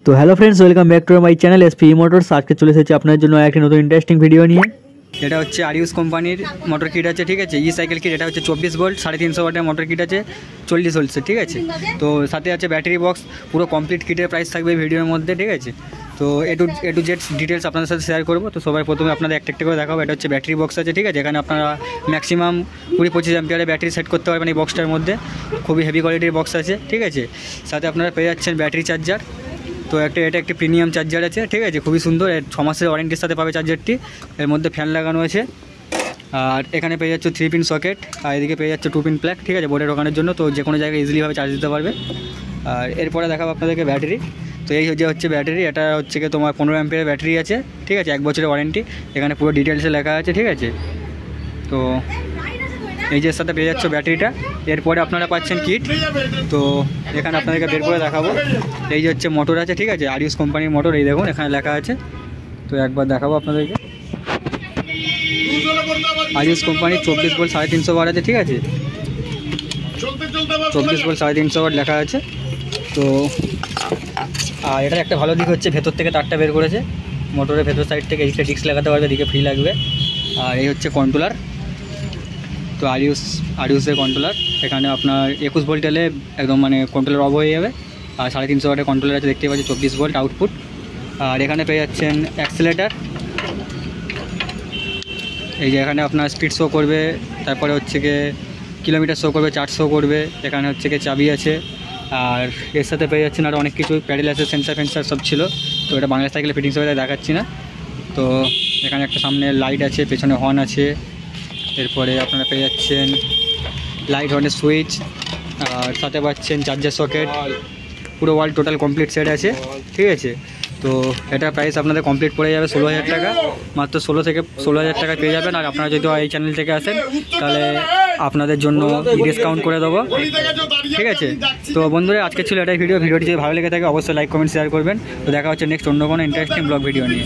তো hello friends, welcome back to my channel SP motors. আজকে চলে এসেছি আপনার জন্য একটি নতুন ইন্টারেস্টিং ভিডিও নিয়ে। এটা হচ্ছে আরিউস কোম্পানির মোটর কিট আছে, ঠিক আছে। ই সাইকেল কিট, এটা হচ্ছে 24 ভোল্ট 350 ওয়াটের মোটর কিট আছে 40 ভোল্টসের, ঠিক আছে। তো সাথে আছে ব্যাটারি বক্স, পুরো কমপ্লিট কিটের প্রাইস থাকবে ভিডিওর মধ্যে, ঠিক আছে। তো এ টু জেড ডিটেলস আপনাদের সাথে শেয়ার করবো। তো সবাই প্রথমে আপনাদের একটা করে দেখাবো। এটা হচ্ছে ব্যাটারি বক্স আছে, ঠিক আছে। এখানে আপনারা ম্যাক্সিমাম 20-25 অ্যাম্পিয়ারের ব্যাটারি সেট করতে পারবেন এই বক্সটার মধ্যে। খুবই হেভি কোয়ালিটির বক্স আছে, ঠিক আছে। সাথে আপনারা পেয়ে যাচ্ছেন ব্যাটারি চার্জার। তো এটা একটি প্রিমিয়াম চার্জার আছে, ঠিক আছে। খুবই সুন্দর, 6 মাসের ওয়ারেন্টির সাথে পাবে চার্জারটি। এর মধ্যে ফ্যান লাগানো আছে। আর এখানে পেয়ে যাচ্ছে 3 পিন সকেট, আর এদিকে পেয়ে যাচ্ছে 2 পিন প্লাগ, ঠিক আছে, বোর্ডে ঢোকানোর জন্য। তো যে কোনো জায়গায় ইজিলিভাবে চার্জ দিতে পারবে। আর এরপরে দেখাবো আপনাদেরকে ব্যাটারি। তো এই হচ্ছে ব্যাটারি। এটা হচ্ছে কি তোমার 15 অ্যাম্পিয়ারের ব্যাটারি আছে, ঠিক আছে। 1 বছরের ওয়ারেন্টি, এখানে পুরো ডিটেলসে লেখা আছে, ঠিক আছে। তো এই যে সাথে পেয়ে যাচ্ছে ব্যাটারিটা। এরপরে আপনারা পাচ্ছেন কিট। তো এখানে আপনাদেরকে বের করে দেখাবো। এই যে হচ্ছে মোটর আছে, ঠিক আছে, আরিউস কোম্পানির মোটর। এই দেখুন এখানে লেখা আছে। তো একবার দেখাবো আপনাদেরকে। আরিউস কোম্পানির 24 ভোল্ট 350 ওয়াট আছে, ঠিক আছে। 24 ভোল্ট 350 ওয়াট লেখা আছে। তো আর এটার একটা ভালো দিক হচ্ছে ভেতর থেকে তারটা বের করেছে। মোটরের ভেতর সাইড থেকে এদিকে ডিস্ক লাগাতে পারবে, এদিকে ফ্রি লাগবে। আর এই হচ্ছে কন্ট্রোলার। তো আরিউসের কন্ট্রোলার। এখানে আপনার 21 ভোল্ট এলে একদম মানে কন্ট্রোলার অফ হয়ে যাবে। আর 350 ওয়াটের কন্ট্রোলার আছে, দেখতে পাচ্ছি 24 ভোল্ট আউটপুট। আর এখানে পেয়ে যাচ্ছেন অ্যাক্সেলেটার। এই যে এখানে আপনার স্পিড শো করবে, তারপরে হচ্ছে গিয়ে কিলোমিটার শো করবে, চার্জ শো করবে। এখানে হচ্ছে গিয়ে চাবি আছে। আর এর সাথে পেয়ে যাচ্ছেন আরও অনেক কিছু, প্যাডেল আছে, সেন্সার সব ছিল। তো এটা বাংলা সাইকেলে ফিটিংস হয়ে দেখাচ্ছি না। তো এখানে একটা সামনে লাইট আছে, পেছনে হর্ন আছে। এরপরে আপনারা পেয়ে যাচ্ছেন লাইট, হর্নের সুইচ। আর সাথে পাচ্ছেন চার্জার সকেট, পুরো ওয়াল টোটাল কমপ্লিট সেট আছে, ঠিক আছে। তো এটা প্রাইস আপনাদের কমপ্লিট পড়ে যাবে 16,000 টাকা, মাত্র 16,000 টাকা পেয়ে যাবেন। আর আপনারা যদি এই চ্যানেল থেকে আসেন তাহলে আপনাদের জন্য ডিসকাউন্ট করে দেবো, ঠিক আছে। তো বন্ধুরা, আজকে ছিল এটাই ভিডিওটি যদি ভালো লেগে থাকে অবশ্যই লাইক, কমেন্ট, শেয়ার করবেন। তো দেখা হচ্ছে নেক্সট অন্য কোনো ইন্টারেস্টিং ব্লগ ভিডিও নিয়ে।